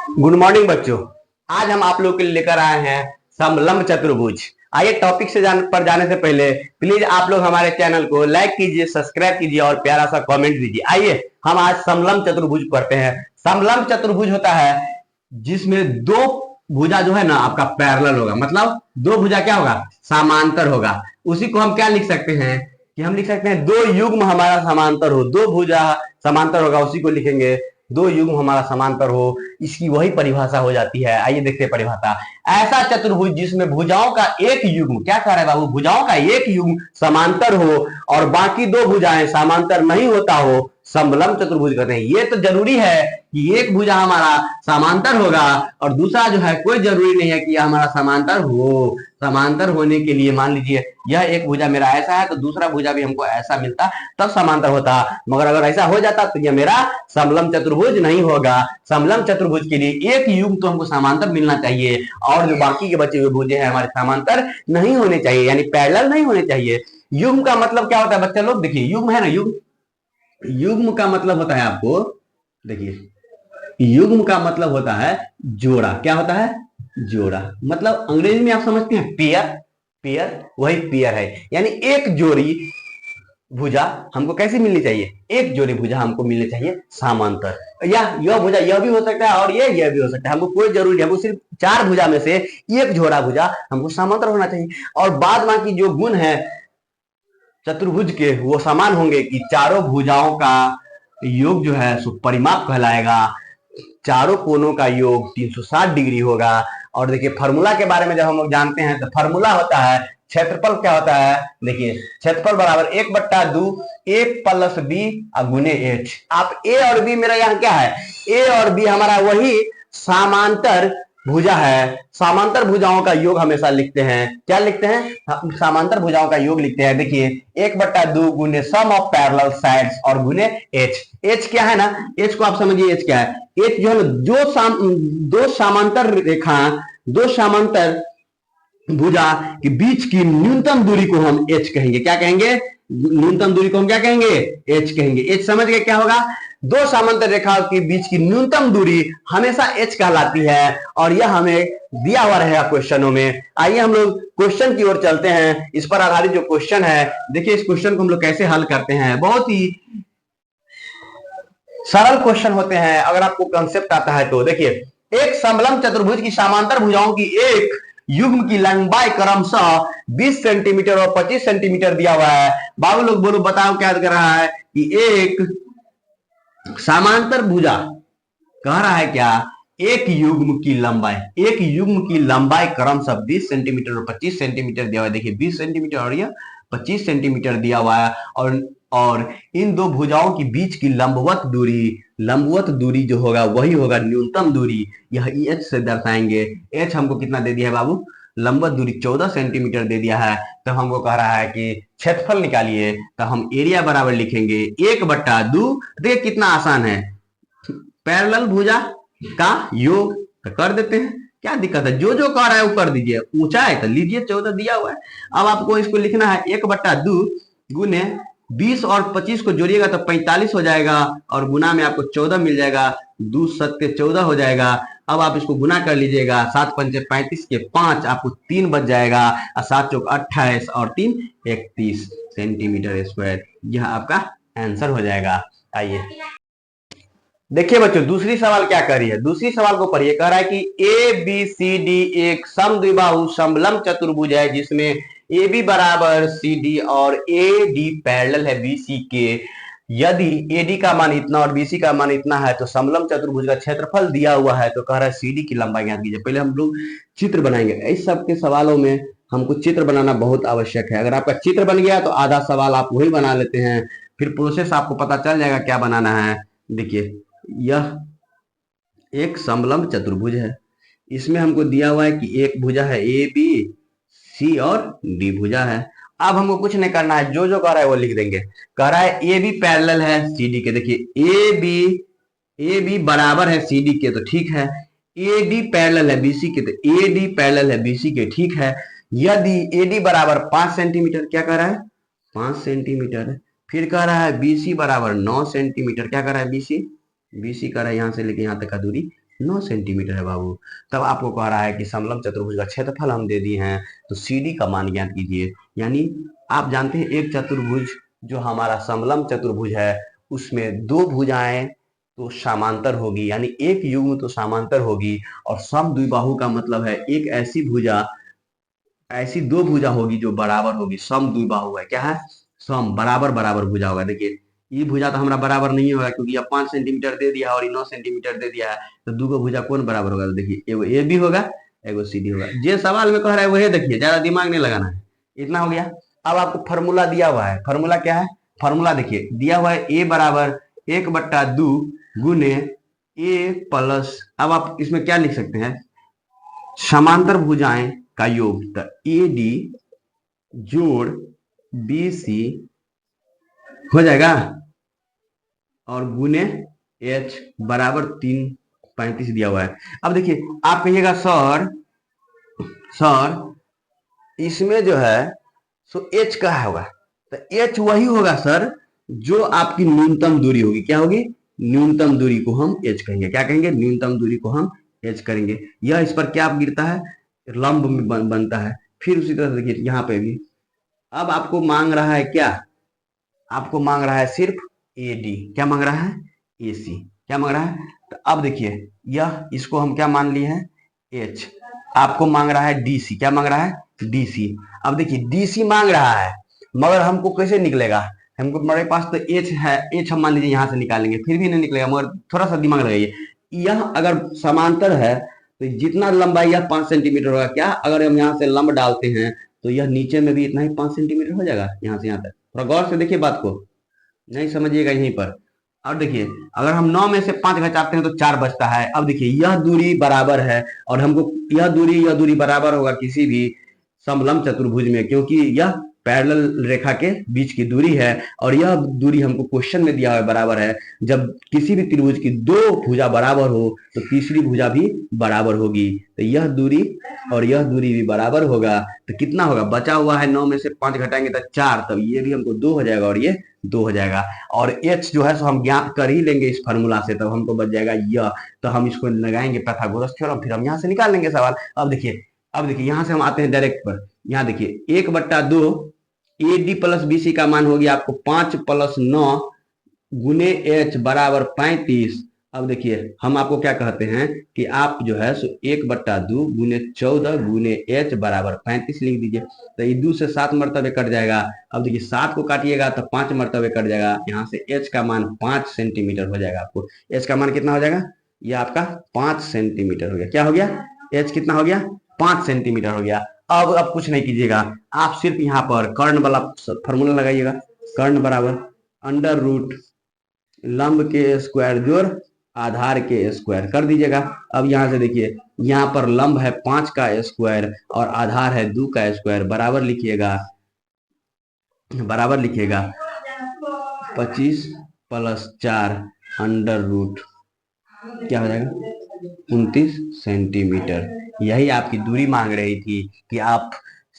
Good morning बच्चों। आज हम आप लोग के लिए लेकर आए हैं समलंब चतुर्भुज। आइए टॉपिक से जाने से पहले प्लीज आप लोग हमारे चैनल को लाइक कीजिए, सब्सक्राइब कीजिए और प्यारा सा कमेंट दीजिए। आइए हम आज समलंब चतुर्भुज पढ़ते हैं। समलंब चतुर्भुज होता है जिसमें दो भुजा जो है ना आपका पैरेलल होगा, मतलब दो भुजा क्या होगा, समांतर होगा। उसी को हम क्या लिख सकते हैं कि हम लिख सकते हैं दो युग्म हमारा समांतर हो। दो भुजा समांतर होगा, उसी को लिखेंगे दो युग्म हमारा समांतर हो। इसकी वही परिभाषा हो जाती है। आइए देखते हैं परिभाषा। ऐसा चतुर्भुज जिसमें भुजाओं का एक युग्म, क्या कह रहे हैं बाबू, भुजाओं का एक युग्म समांतर हो और बाकी दो भुजाएं समांतर नहीं होता हो, समलंब चतुर्भुज कहते हैं। ये तो जरूरी है कि एक भुजा हमारा समांतर होगा और दूसरा जो है कोई जरूरी नहीं है कि यह हमारा समांतर हो। समांतर होने के लिए मान लीजिए यह एक भुजा मेरा ऐसा है तो दूसरा भुजा भी हमको ऐसा मिलता तब समांतर होता, मगर अगर ऐसा हो जाता तो यह मेरा समलंब चतुर्भुज नहीं होगा। समलंब चतुर्भुज के लिए एक युग्म तो हमको समांतर मिलना चाहिए और जो बाकी के बचे हुए भुजे हैं हमारे समांतर नहीं होने चाहिए, यानी पैरेलल नहीं होने चाहिए। युग्म का मतलब क्या होता है बच्चा लोग, देखिए युग्म है ना, युग्म का मतलब होता है, आपको देखिए युग्म का मतलब होता है जोड़ा। क्या होता है, जोड़ा। मतलब अंग्रेजी में आप समझते हैं पेयर, पेयर वही पेयर है, यानी एक जोड़ी भुजा हमको कैसी मिलनी चाहिए, एक जोड़ी भुजा हमको मिलनी चाहिए समांतर। या यह भुजा यह भी हो सकता है और यह भी हो सकता है, हमको कोई जरूरी नहीं, हमको सिर्फ चार भुजा में से एक जोड़ा भुजा हमको समांतर होना चाहिए। और बाद बाकी जो गुण है चतुर्भुज के वो समान होंगे कि चारों भुजाओं का योग जो है सो परिमाप कहलाएगा। चारों कोनों का योग 360 डिग्री होगा। और देखिए फार्मूला के बारे में जब हम लोग जानते हैं तो फार्मूला होता है क्षेत्रफल। क्या होता है, देखिए क्षेत्रफल बराबर 1/2 a प्लस b गुने h। आप a और b मेरा यहाँ क्या है, a और b हमारा वही समांतर भुजा है। समांतर भुजाओं का योग हमेशा लिखते हैं, क्या लिखते हैं, समांतर भुजाओं का योग लिखते हैं। देखिए 1/2 गुने सम ऑफ पैरेलल साइड्स और गुने h। h क्या है ना, h को आप समझिए, h क्या है, h जो है ना दो समांतर रेखा, दो समांतर भुजा के बीच की न्यूनतम दूरी को हम h कहेंगे। क्या कहेंगे, न्यूनतम दूरी को हम क्या कहेंगे, h कहेंगे। h समझ गए क्या होगा, दो समांतर रेखाओं के बीच की न्यूनतम दूरी हमेशा h कहलाती है और यह हमें दिया हुआ रहेगा क्वेश्चनों में। आइए हम लोग क्वेश्चन की ओर चलते हैं। इस पर आधारित जो क्वेश्चन है, देखिए इस क्वेश्चन को हम लोग कैसे हल करते हैं। बहुत ही सरल क्वेश्चन होते हैं अगर आपको कंसेप्ट आता है तो। देखिए एक समलंब चतुर्भुज की समांतर भुजाओं की एक युग्म की लंबाई क्रमशः 20 सेंटीमीटर और 25 सेंटीमीटर दिया हुआ है। बाबू लोग बोलो, बताओ क्या कर रहा है कि एक समांतर भुजा कह रहा है क्या, एक युग्म की लंबाई, एक युग्म की लंबाई क्रमशः 20 सेंटीमीटर और 25 सेंटीमीटर दिया हुआ है। देखिए 20 सेंटीमीटर और यह 25 सेंटीमीटर दिया हुआ है और इन दो भुजाओं के बीच की लंबवत दूरी जो होगा वही होगा न्यूनतम दूरी। यह एच से दर्शाएंगे। एच हमको कितना दे दिया है बाबू, लंबवत दूरी 14 सेंटीमीटर दे दिया है। तो हमको कह रहा है कि क्षेत्रफल निकालिए, तो हम एरिया बराबर लिखेंगे 1/2। देखिए कितना आसान है, पैरेलल भुजा का योग तो कर देते हैं, क्या दिक्कत है, जो जो कह रहा है वो कर दीजिए। ऊंचा है तो लीजिए, 14 दिया हुआ है। अब आपको इसको लिखना है 1/2 गुने 20 और 25 को जोड़िएगा तो 45 हो जाएगा और गुना में आपको 14 मिल जाएगा। 2 7 14 हो जाएगा। अब आप इसको गुना कर लीजिएगा, 7 पंचे 35 के 5 आपको 3 बच जाएगा और 7 चौक 28 और 3 31 सेंटीमीटर स्क्वायर। यह आपका आंसर हो जाएगा। आइए देखिए बच्चों दूसरी सवाल क्या कर रही है, दूसरी सवाल को पढ़िए। कह रहा है कि ए बी सी डी एक समद्विबाहु समलंब चतुर्भुज है जिसमें ए बी बराबर सी डी और ए डी पैरेलल है बी सी के। यदि ए डी का मान इतना और बी सी का मान इतना है तो समलंब चतुर्भुज का क्षेत्रफल दिया हुआ है। तो कह रहा है सी डी की लंबाई ज्ञात कीजिए। पहले हम लोग चित्र बनाएंगे। इस सब के सवालों में हमको चित्र बनाना बहुत आवश्यक है। अगर आपका चित्र बन गया तो आधा सवाल आप वही बना लेते हैं, फिर प्रोसेस आपको पता चल जाएगा क्या बनाना है। देखिए यह एक समलंब चतुर्भुज है, इसमें हमको दिया हुआ है कि एक भुजा है ए बी, सी और डी भुजा है। अब हमको कुछ नहीं करना है, जो जो कह रहा है वो लिख देंगे। कह रहा है ए बी पैरेलल है सी डी के। देखिए ए बी बराबर है सी डी के तो ठीक है। ए डी पैरेलल है बी सी के, तो ए डी पैरेलल है बी सी के, ठीक है। यदि ए डी बराबर 5 सेंटीमीटर, क्या कह रहा है 5 सेंटीमीटर है। फिर कह रहा है बी सी बराबर 9 सेंटीमीटर, क्या कह रहा है बी सी कर रहा है यहाँ से लेके यहाँ तक का दूरी 9 सेंटीमीटर है बाबू। तब आपको कह रहा है कि समलंब चतुर्भुज का क्षेत्रफल हम दे दिए हैं, तो CD का मान ज्ञात कीजिए। यानी आप जानते हैं एक चतुर्भुज जो हमारा समलंब चतुर्भुज है उसमें दो भुजाएं तो समांतर होगी, यानी एक युग्म तो समांतर होगी, और समद्विबाहु का मतलब है एक ऐसी भुजा, ऐसी दो भुजा होगी जो बराबर होगी। समद्विबाहु है, क्या है? सम, बराबर बराबर भुजा होगा। देखिए ये भुजा तो हमारा बराबर नहीं होगा क्योंकि ये 5 सेंटीमीटर दे दिया और ये 9 सेंटीमीटर दे दिया है, तो दो को भुजा कौन बराबर होगा? तो देखिए एगो ए भी होगा, एगो सी डी होगा। जे सवाल में कह रहा है वही देखिए, ज्यादा दिमाग नहीं लगाना है। इतना हो गया। अब आपको फॉर्मूला दिया हुआ है, फॉर्मूला क्या है? फॉर्मूला देखिए दिया हुआ है ए बराबर 1/2 गुने ए प्लस, अब आप इसमें क्या लिख सकते हैं? समांतर भुजाएं का योग, तो ए डी जोड़ बी सी हो जाएगा, और गुने एच बराबर 3/35 दिया हुआ है। अब देखिए आप कहिएगा सर सर इसमें जो है सो एच का होगा, तो एच वही होगा सर जो आपकी न्यूनतम दूरी होगी। क्या होगी? न्यूनतम दूरी को हम एच कहेंगे। क्या कहेंगे? न्यूनतम दूरी को हम एच करेंगे। यह इस पर क्या गिरता है? लंब में बनता है। फिर उसी तरह से देखिए यहाँ पे भी अब आपको मांग रहा है क्या? आपको मांग रहा है सिर्फ ए डी। क्या मांग रहा है? ए सी। क्या मांग रहा है? तो अब देखिए यह, इसको हम क्या मान लिए हैं? एच। आपको मांग रहा है डी सी। क्या मांग रहा है? D C. अब देखिए डी सी मांग रहा है, मगर हमको कैसे निकलेगा? हमको, हमारे पास तो एच है, एच हम मान लीजिए यहाँ से निकालेंगे फिर भी नहीं निकलेगा, मगर थोड़ा सा दिमाग लगाइए। यह अगर समांतर है तो जितना लंबाई यह 5 सेंटीमीटर होगा, क्या अगर हम यहाँ से लंब डालते हैं तो यह नीचे में भी इतना ही 5 सेंटीमीटर हो जाएगा, यहाँ से यहाँ तक। थोड़ा गौर से देखिए बात को, नहीं समझिएगा यहीं पर। और देखिए अगर हम 9 में से 5 घटाते हैं तो 4 बचता है। अब देखिए यह दूरी बराबर है, और हमको यह दूरी बराबर होगा किसी भी समलंब चतुर्भुज में, क्योंकि यह पैरेलल रेखा के बीच की दूरी है, और यह दूरी हमको क्वेश्चन में दिया हुआ बराबर है। जब किसी भी त्रिभुज की दो भुजा बराबर हो तो तीसरी भुजा भी बराबर होगी, तो यह दूरी और यह दूरी भी बराबर होगा। तो कितना होगा? बचा हुआ है 9 में से 5 घटाएंगे तो 4, तब ये भी हमको 2 हो जाएगा और ये 2 हो जाएगा। और एच जो है सो हम ज्ञात कर ही लेंगे इस फार्मूला से, तब हमको बच जाएगा यह। तो हम इसको लगाएंगे पाइथागोरस थ्योरम, फिर हम यहाँ से निकाल लेंगे सवाल। अब देखिए यहाँ से हम आते हैं डायरेक्ट पर। यहाँ देखिए 1/2 A D plus B C का मान हो गया आपको 5 + 9 गुने एच बराबर 35। अब देखिए हम आपको क्या कहते हैं कि आप जो है सो 1/2 गुने 14 गुने एच बराबर 35 लिख दीजिए। तो ये 2 से 7 मरतबे कट जाएगा। अब देखिए 7 को काटिएगा तो 5 मरतबे कट जाएगा। यहाँ से एच का मान 5 सेंटीमीटर हो जाएगा। आपको एच का मान कितना हो जाएगा? ये आपका 5 सेंटीमीटर हो गया। क्या हो गया? एच कितना हो गया? 5 सेंटीमीटर हो गया। अब कुछ नहीं कीजिएगा, आप सिर्फ यहाँ पर कर्ण वाला फॉर्मूला लगाइएगा। कर्ण बराबर अंडर रूट लंब के स्क्वायर जोड़ आधार के स्क्वायर कर दीजिएगा। अब यहाँ से देखिए यहाँ पर लंब है 5 का स्क्वायर और आधार है 2 का स्क्वायर, बराबर लिखिएगा 25 + 4 अंडर रूट क्या हो जाएगा? 29 सेंटीमीटर। यही आपकी दूरी मांग रही थी कि आप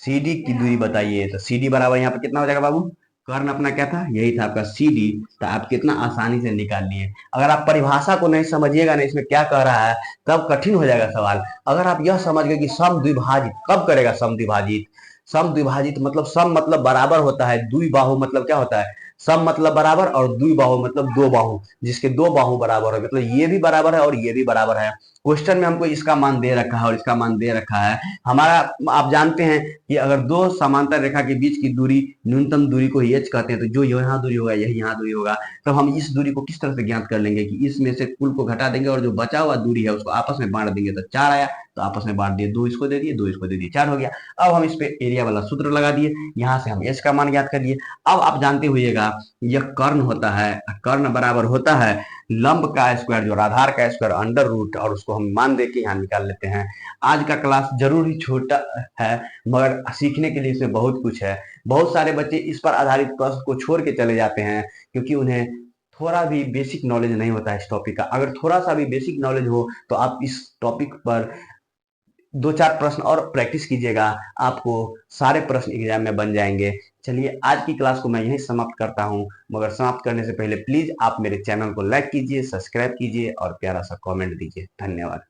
CD की दूरी बताइए। तो CD बराबर यहाँ पर कितना हो जाएगा बाबू? कर्ण अपना क्या था? यही था आपका CD। तो आप कितना आसानी से निकाल लिए। अगर आप परिभाषा को नहीं समझिएगा ना इसमें क्या कह रहा है, तब कठिन हो जाएगा सवाल। अगर आप यह समझ गए कि समद्विभाजित कब करेगा, समद्विभाजित, समद्विभाजित मतलब सम मतलब बराबर होता है, द्विबाहु मतलब क्या होता है? सम मतलब बराबर, और द्विबाहु मतलब दो बाहु, जिसके दो बाहु बराबर है, मतलब ये भी बराबर है और ये भी बराबर है। क्वेश्चन में हमको इसका मान दे रखा है और इसका मान दे रखा है हमारा। आप जानते हैं कि अगर दो समांतर रेखा के बीच की दूरी, न्यूनतम दूरी को ही एच कहते हैं, तो जो यहाँ दूरी होगा यही यहाँ दूरी होगा। तो हम इस दूरी को किस तरह से ज्ञात कर लेंगे कि इसमें से कुल को घटा देंगे और जो बचा हुआ दूरी है उसको आपस में बांट देंगे। तो 4 आया तो आपस में बांट दिए, 2 इसको दे दिए, 2 इसको दे दिए, 4 हो गया। अब हम इस पे एरिया वाला सूत्र लगा दिए, यहाँ से हम एच का मान ज्ञात कर दिए। अब आप जानते हुएगा यह कर्ण होता है, कर्ण बराबर होता है लंब का स्क्वायर जो आधार का स्क्वायर अंडर रूट, और उसको हम मान दे के यहाँ निकाल लेते हैं। आज का क्लास जरूर ही छोटा है, मगर सीखने के लिए इसमें बहुत कुछ है। बहुत सारे बच्चे इस पर आधारित प्रश्न को छोड़ के चले जाते हैं क्योंकि उन्हें थोड़ा भी बेसिक नॉलेज नहीं होता है इस टॉपिक का। अगर थोड़ा सा भी बेसिक नॉलेज हो तो आप इस टॉपिक पर 2-4 प्रश्न और प्रैक्टिस कीजिएगा, आपको सारे प्रश्न एग्जाम में बन जाएंगे। चलिए आज की क्लास को मैं यहीं समाप्त करता हूं, मगर समाप्त करने से पहले प्लीज आप मेरे चैनल को लाइक कीजिए, सब्सक्राइब कीजिए और प्यारा सा कमेंट दीजिए। धन्यवाद।